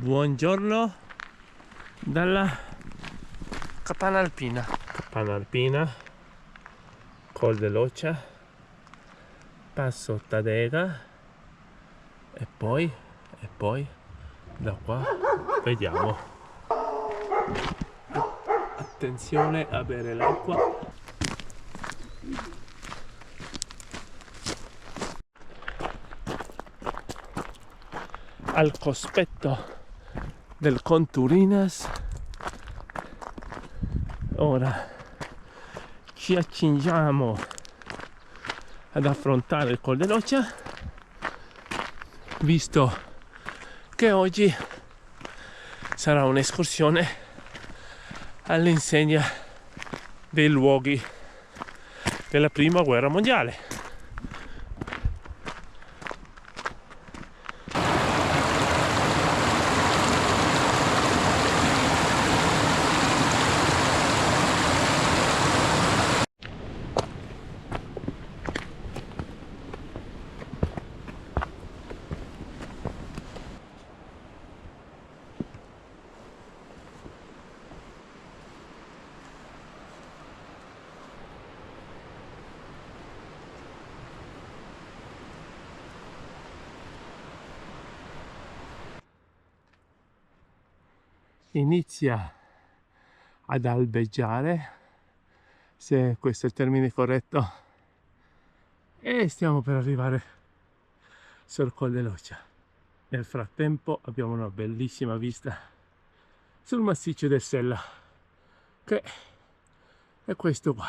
Buongiorno dalla Capanna Alpina. Capanna Alpina, Col dell'Occia, Passo Tadega e poi da qua vediamo. Attenzione a bere l'acqua. Al cospetto del Conturinas. Ora ci accingiamo ad affrontare il Col dell'Occia, visto che oggi sarà un'escursione all'insegna dei luoghi della prima guerra mondiale. Inizia ad albeggiare, se questo è il termine corretto, e stiamo per arrivare sul Col dell'Occia. Nel frattempo abbiamo una bellissima vista sul massiccio del Sella, che è questo qua.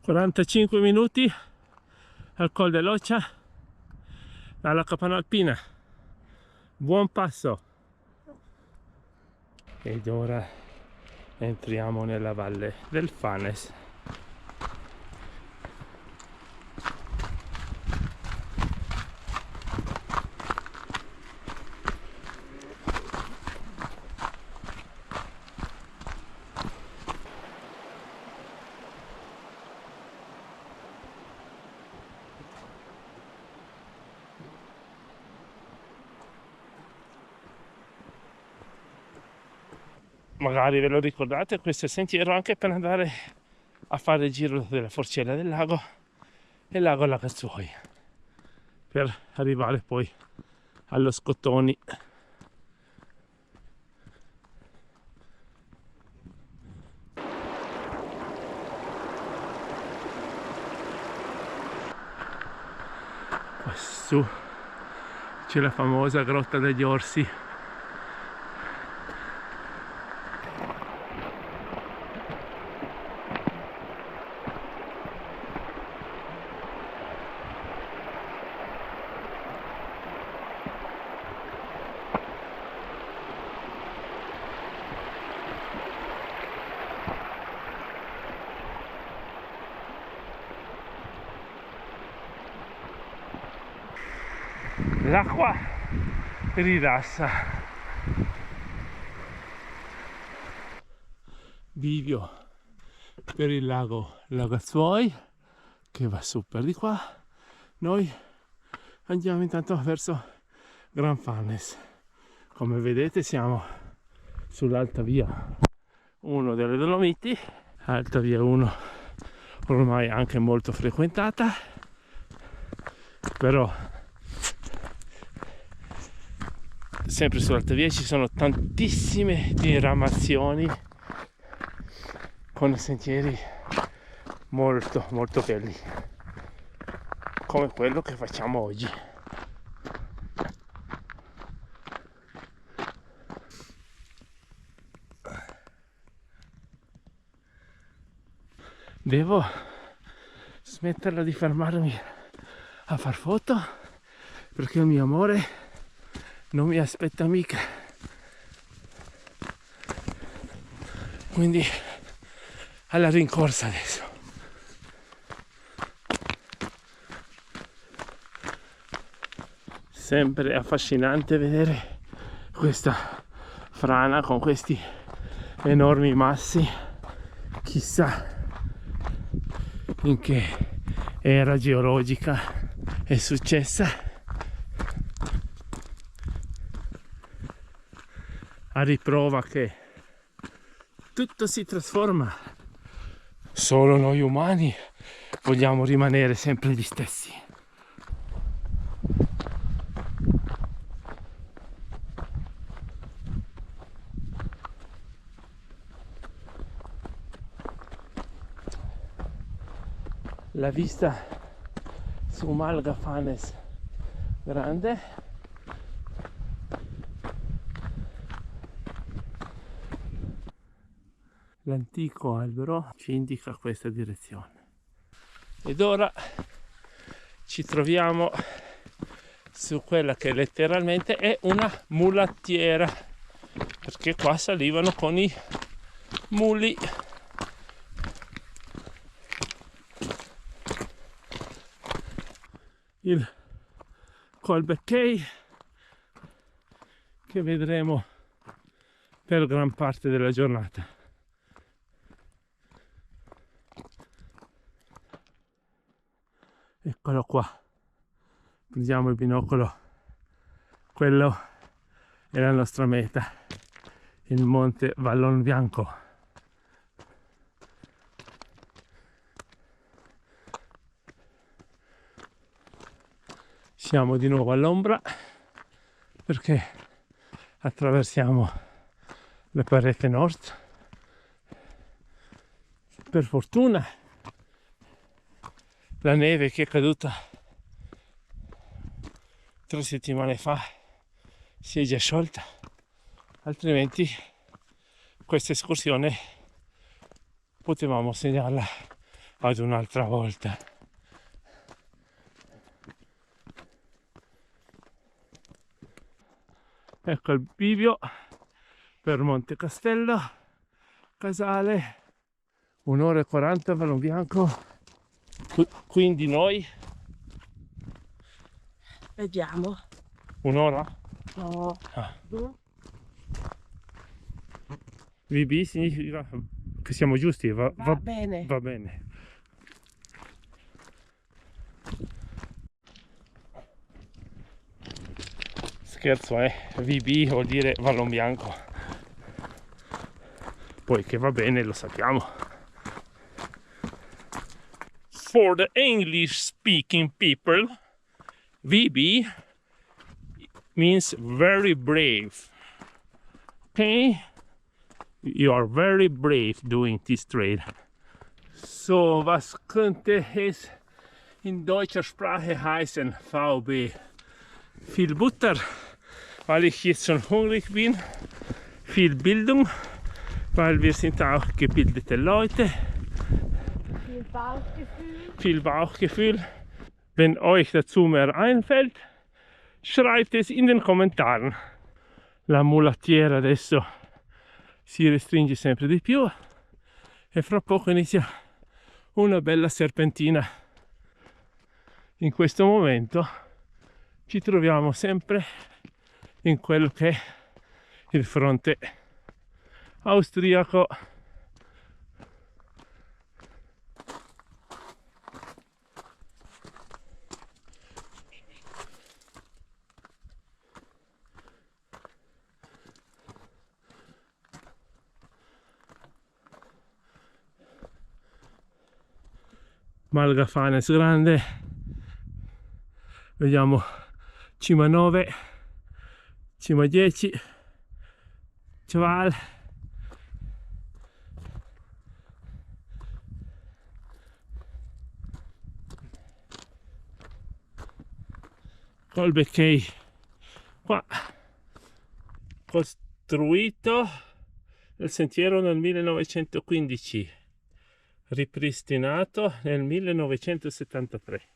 «45 minuti al Col dell'Occia dalla Capanna Alpina. Buon passo!» Ed ora entriamo nella valle del Fanes. Magari ve lo ricordate, questo è il sentiero anche per andare a fare il giro della Forcella del Lago e il lago Lagazzuoi, per arrivare poi allo Scottoni. Qua su c'è la famosa Grotta degli Orsi. L'acqua rilassa. Bivio per il lago Lagazzuoi che va su per di qua. Noi andiamo intanto verso Gran Fannes. Come vedete siamo sull'alta via 1 delle Dolomiti, alta via 1 ormai anche molto frequentata, però sempre sull'alta via ci sono tantissime diramazioni con sentieri molto belli, come quello che facciamo oggi. Devo smetterla di fermarmi a far foto perché il mio amore non mi aspetta mica, quindi alla rincorsa adesso. Sempre affascinante vedere questa frana con questi enormi massi chissà in che era geologica è successa, a riprova che tutto si trasforma, solo noi umani vogliamo rimanere sempre gli stessi. La vista su Malgafanes grande, l'antico albero ci indica questa direzione. Ed ora ci troviamo su quella che letteralmente è una mulattiera, perché qua salivano con i muli. Il Colbeck Cay, che vedremo per gran parte della giornata. Eccolo qua, prendiamo il binocolo, quello è la nostra meta, il monte Vallon Bianco. Siamo di nuovo all'ombra perché attraversiamo le parete nord. Per fortuna la neve che è caduta 3 settimane fa si è già sciolta, altrimenti questa escursione potevamo segnarla ad un'altra volta. Ecco il bivio per Monte Castello, Casale, 1 ora e 40 a Vallon Bianco. Quindi noi Vediamo. 1 ora? No. Ah. VB significa che siamo giusti, va Bene. Va bene. Scherzo, VB vuol dire Vallon Bianco. Poi che va bene lo sappiamo. For the English speaking people, VB means very brave. Okay? You are very brave doing this trail. So, was könnte es in deutscher Sprache heißen, VB? Viel Butter, weil ich jetzt schon hungrig bin. Viel Bildung, weil wir sind auch gebildete Leute. Viel Bauchgefühl. Viel Bauchgefühl. Wenn euch dazu mehr einfällt, schreibt es in den Kommentaren. La mulattiera adesso si restringe sempre di più e fra poco inizia una bella serpentina. In questo momento ci troviamo sempre in quello che è il fronte austriaco. Malgafanes grande, vediamo cima 9, cima 10, Ceval, Colbeck Cay, qua costruito il sentiero nel 1915, ripristinato nel 1973.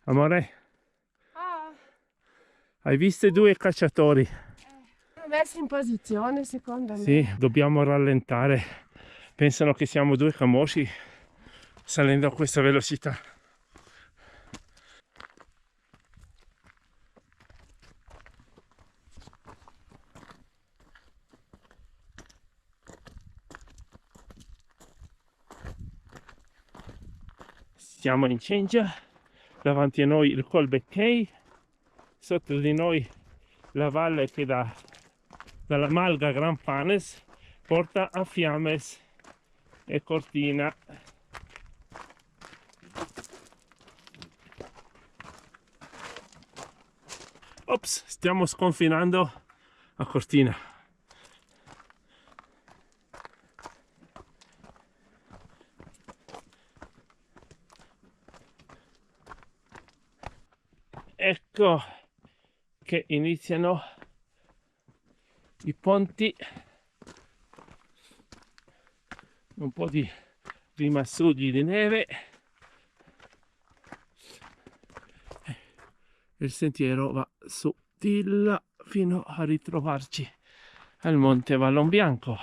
Amore, hai visto i 2 cacciatori? Sono messi in posizione secondo me. Sì, dobbiamo rallentare. Pensano che siamo 2 camosci salendo a questa velocità. stiamo in Cingia, davanti a noi il Col Beccei, sotto di noi la valle che dalla Malga Gran Fanes porta a Fiames e Cortina. Ops, stiamo sconfinando a Cortina. Ecco che iniziano i ponti, un po' di rimassugli di neve. Il sentiero va su di là fino a ritrovarci al Monte Vallonbianco.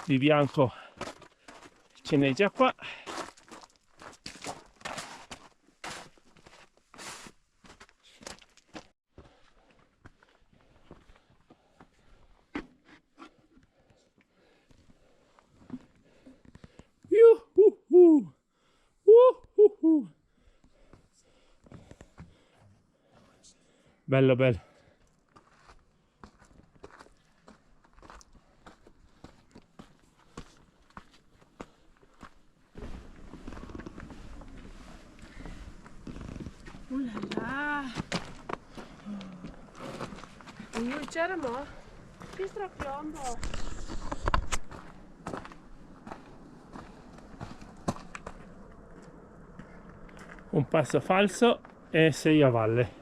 Di bianco ce n'è già qua. Yuhuhu. Uhuhu. Bello bello. Oh là là. Io c'eravamo? Che strapiombo. Un passo falso e sei a valle.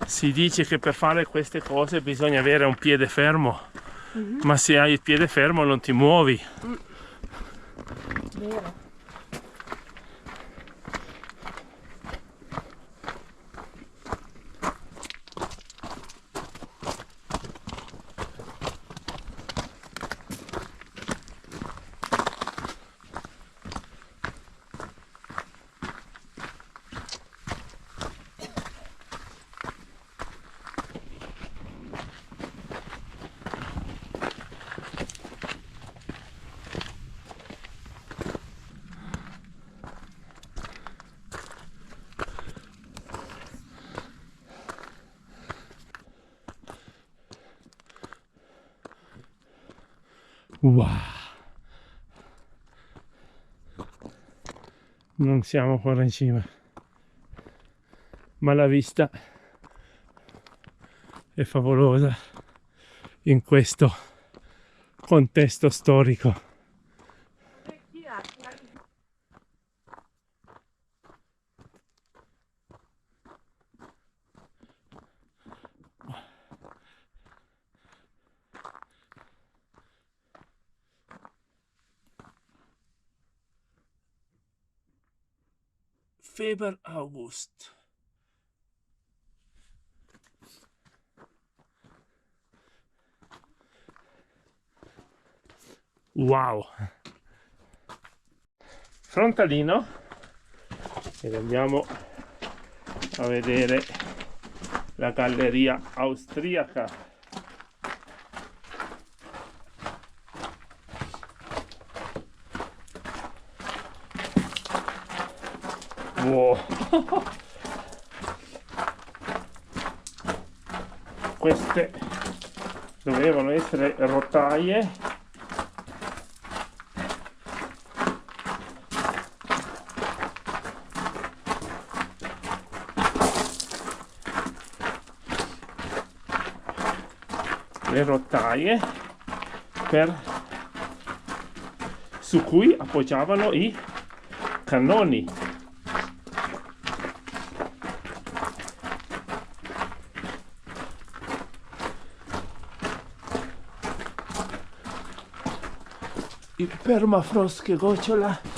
Si dice che per fare queste cose bisogna avere un piede fermo, ma se hai il piede fermo non ti muovi. Vero. Wow. Non siamo ancora in cima, ma la vista è favolosa in questo contesto storico. Feber August. Wow. Frontalino ed andiamo a vedere la galleria austriaca. Wow. Queste dovevano essere rotaie. Le rotaie su cui appoggiavano i cannoni. Il permafrost che gocciola.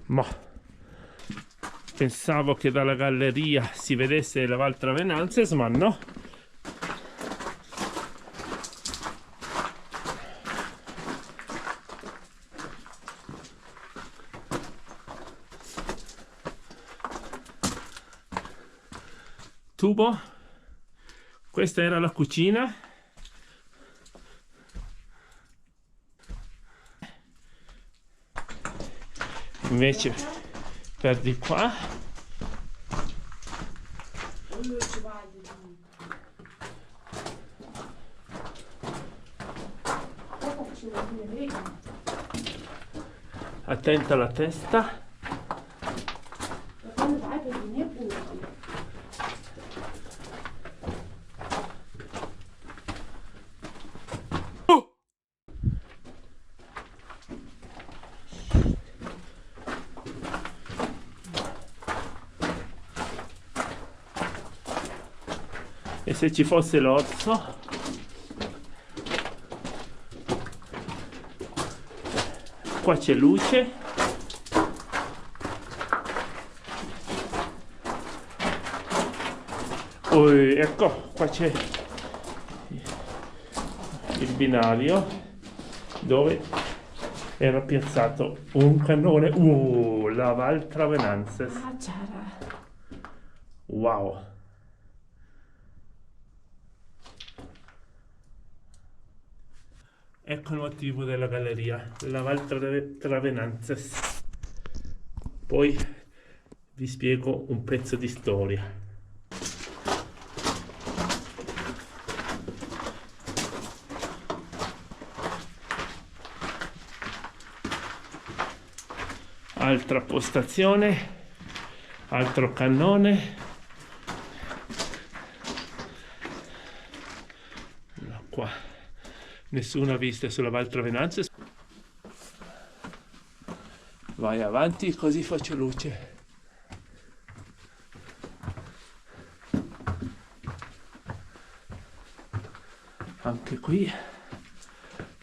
Ma pensavo che dalla galleria si vedesse la Val Travenances, ma no. Tubo, questa era la cucina. Invece per di qua attenta alla testa. E se ci fosse l'orso, qua c'è luce, ecco qua c'è il binario dove era piazzato un cannone. La Val Travenances. Wow. Ecco il motivo della galleria, la Val Travenances. Poi vi spiego un pezzo di storia. Altra postazione, altro cannone. Qua nessuna vista sulla Val Travenances. Vai avanti così faccio luce. Anche qui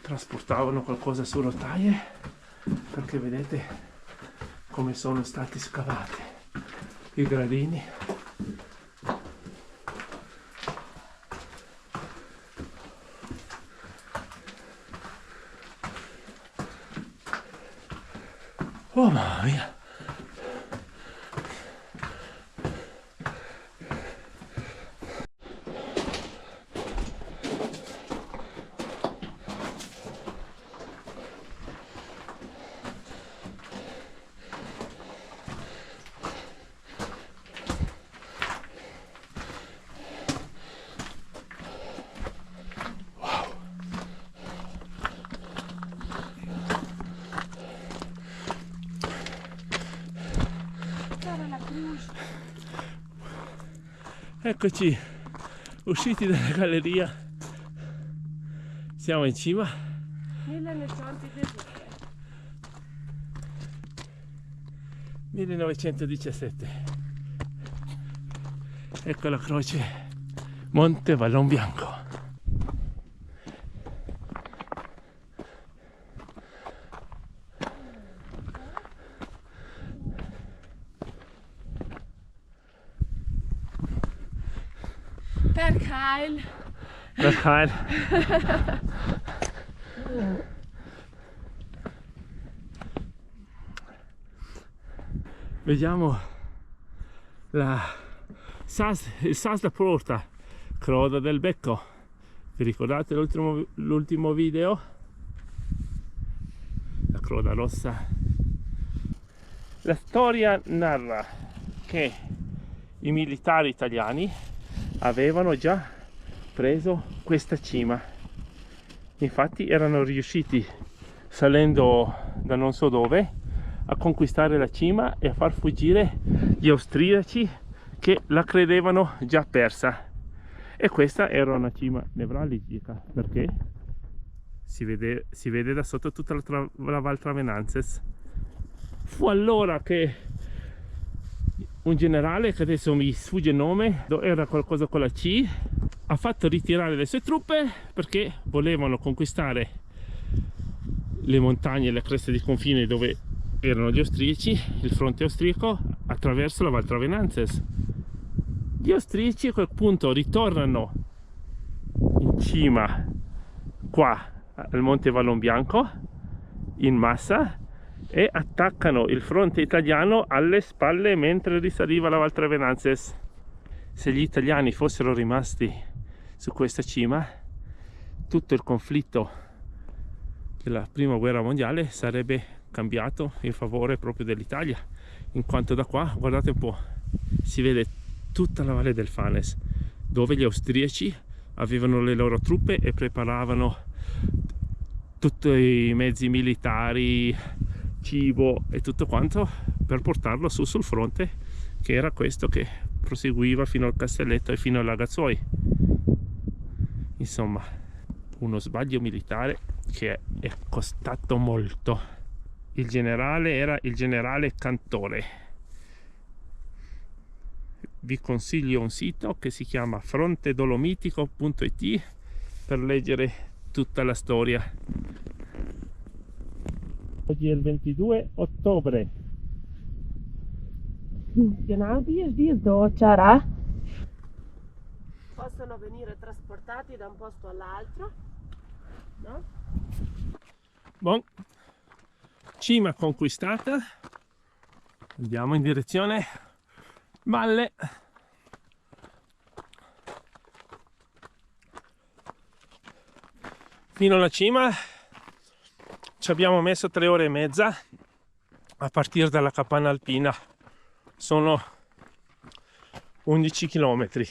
trasportavano qualcosa su rotaie, perché vedete come sono stati scavati i gradini. Oh mamma mia. Eccoci usciti dalla galleria, siamo in cima. 1917. Ecco la croce Monte Vallon Bianco. Per Kyle. Per Kyle. Vediamo il Sas da Porta, Croda del Becco. Vi ricordate l'ultimo video? La Croda Rossa. La storia narra che i militari italiani avevano già preso questa cima. Infatti erano riusciti, salendo da non so dove, a conquistare la cima e a far fuggire gli austriaci che la credevano già persa. E questa era una cima nevralgica, perché si vede da sotto tutta la Val Travenances. Fu allora che un generale, che adesso mi sfugge il nome, era qualcosa con la C, ha fatto ritirare le sue truppe perché volevano conquistare le montagne e le creste di confine dove erano gli austriaci, il fronte austriaco attraverso la Val Travenanzes. Gli austriaci a quel punto ritornano in cima qua al Monte Vallonbianco in massa e attaccano il fronte italiano alle spalle mentre risaliva la Val Travenanzes. Se gli italiani fossero rimasti su questa cima, tutto il conflitto della prima guerra mondiale sarebbe cambiato in favore proprio dell'Italia, in quanto da qua, guardate un po', si vede tutta la valle del Fanes, dove gli austriaci avevano le loro truppe e preparavano tutti i mezzi militari, cibo e tutto quanto per portarlo su sul fronte, che era questo che proseguiva fino al Castelletto e fino a Lagazuoi. Insomma, uno sbaglio militare che è costato molto. Il generale era il generale Cantore. Vi consiglio un sito che si chiama frontedolomitico.it per leggere tutta la storia. Oggi è il 22 ottobre. Genau, die ist Docciara. Possono venire trasportati da un posto all'altro, no? Bon, cima conquistata. Andiamo in direzione valle. Fino alla cima ci abbiamo messo 3 ore e mezza a partire dalla capanna alpina. Sono 11 chilometri.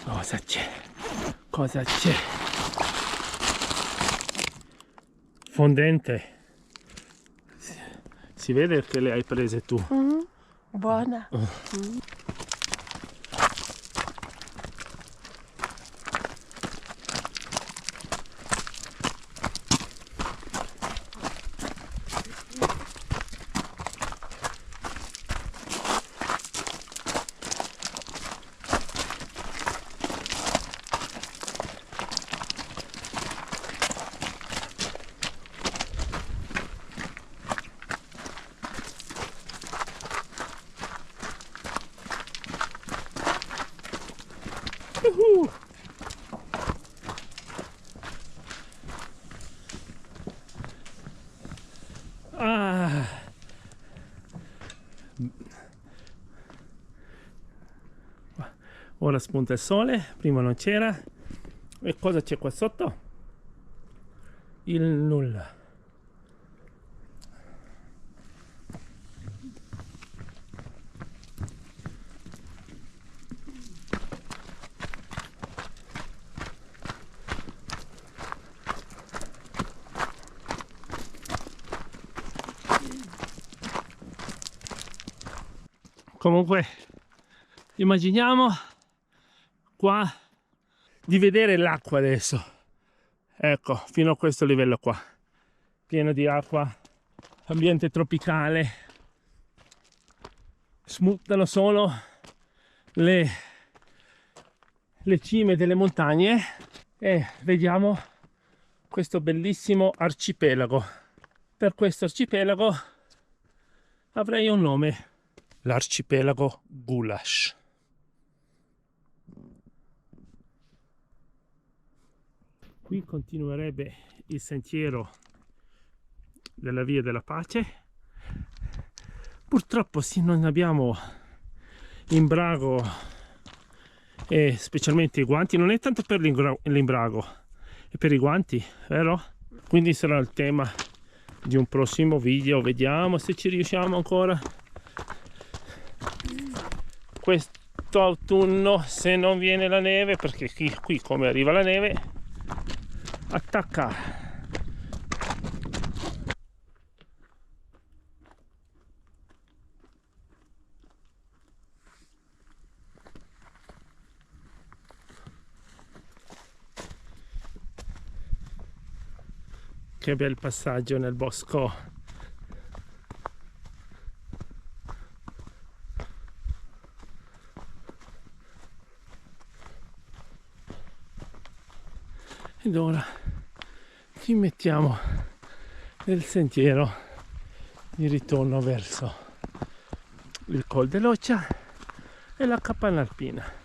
Cosa c'è? Cosa c'è? Fondente. Si vede che le hai prese tu. Buona. Ah. Ora spunta il sole, prima non c'era. E cosa c'è qua sotto? Il nulla. Comunque immaginiamo qua di vedere l'acqua adesso, ecco, fino a questo livello qua, pieno di acqua, ambiente tropicale, smuttano solo le cime delle montagne e vediamo questo bellissimo arcipelago. Per questo arcipelago avrei un nome: l'arcipelago Gulasch. Qui continuerebbe il sentiero della Via della Pace. Purtroppo sì, non abbiamo imbrago e specialmente i guanti. Non è tanto per l'imbrago, è per i guanti, vero? Quindi sarà il tema di un prossimo video. Vediamo se ci riusciamo ancora questo autunno, se non viene la neve, perché qui come arriva la neve attacca. Che bel passaggio nel bosco. Ed ora ci mettiamo nel sentiero di ritorno verso il Col dell'Occia e la capanna alpina.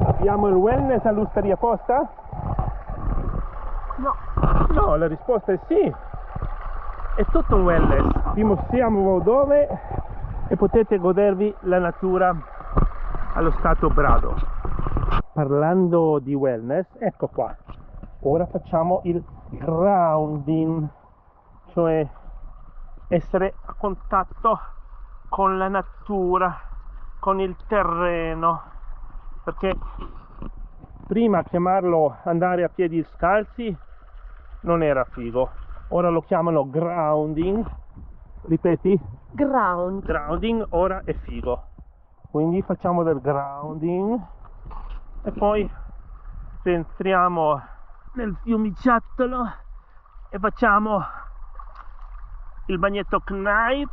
Abbiamo il wellness all'Osteria Posta? No. No, la risposta è sì. È tutto un wellness. Vi mostriamo dove e potete godervi la natura allo stato brado. Parlando di wellness, ecco qua. Ora facciamo il grounding, cioè essere a contatto con la natura, con il terreno. Perché prima chiamarlo andare a piedi scalzi non era figo, ora lo chiamano grounding. Ripeti? Grounding ora è figo, quindi facciamo del grounding e poi entriamo nel fiumiciattolo e facciamo il bagnetto Kneipp.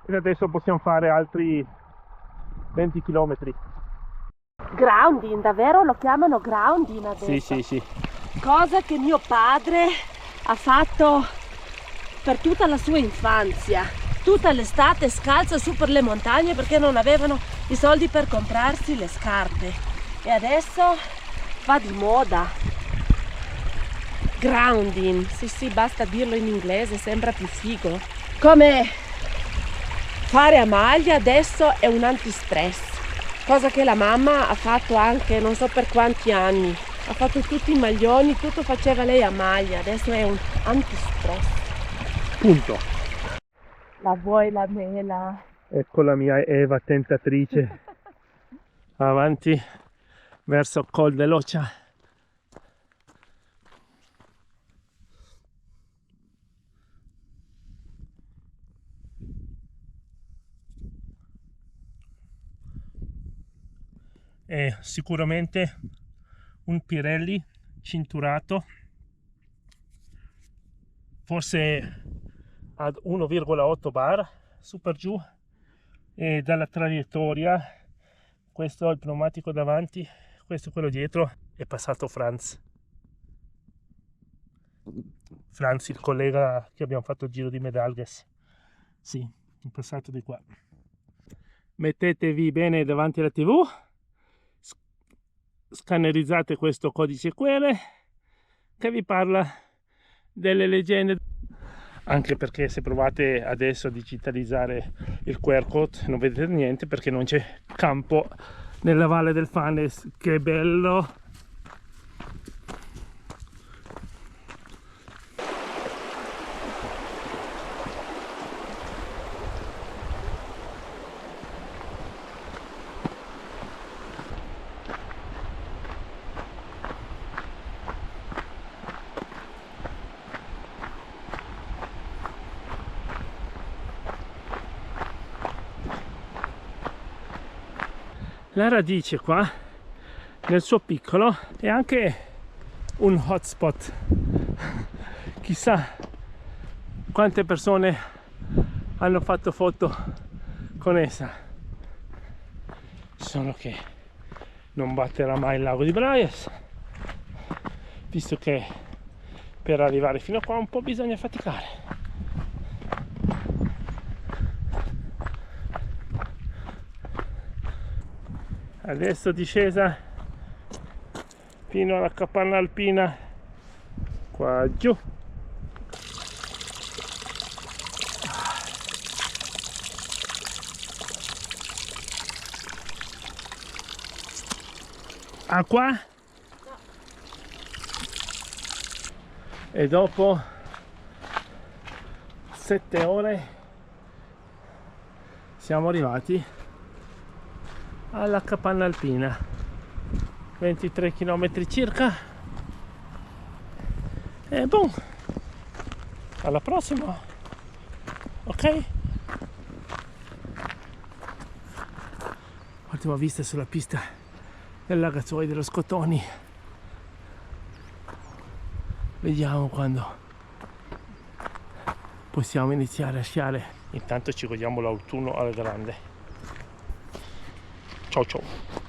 E adesso possiamo fare altri 20 km. Grounding, davvero lo chiamano grounding adesso? Sì. Cosa che mio padre ha fatto per tutta la sua infanzia. Tutta l'estate scalzo su per le montagne perché non avevano i soldi per comprarsi le scarpe. E adesso va di moda. Grounding, sì, basta dirlo in inglese, sembra più figo. Come fare a maglia adesso è un antistress, cosa che la mamma ha fatto anche non so per quanti anni. Ha fatto tutti i maglioni, tutto faceva lei a maglia, adesso è un antistress. Punto. La vuoi la mela? Ecco la mia Eva tentatrice. Avanti verso Col dell'Occia. È sicuramente un Pirelli cinturato, forse ad 1,8 bar su per giù, e dalla traiettoria, questo è il pneumatico davanti, questo è quello dietro, è passato Franz, il collega che abbiamo fatto il giro di Medalghes. Sì, è passato di qua. Mettetevi bene davanti alla TV, scannerizzate questo codice QR che vi parla delle leggende, anche perché se provate adesso a digitalizzare il QR code non vedete niente perché non c'è campo nella valle del Fannes. Che bello! La radice qua nel suo piccolo è anche un hotspot. Chissà quante persone hanno fatto foto con essa, solo che non batterà mai il lago di Braies, visto che per arrivare fino a qua un po' bisogna faticare. Adesso discesa fino alla capanna alpina qua giù. Acqua? E dopo 7 ore siamo arrivati alla capanna alpina, 23 km circa. E boom, alla prossima, ok? Ultima vista sulla pista del Lagazuoi dello Scotoni. Vediamo quando possiamo iniziare a sciare. Intanto ci godiamo l'autunno alla grande. Ciao ciao.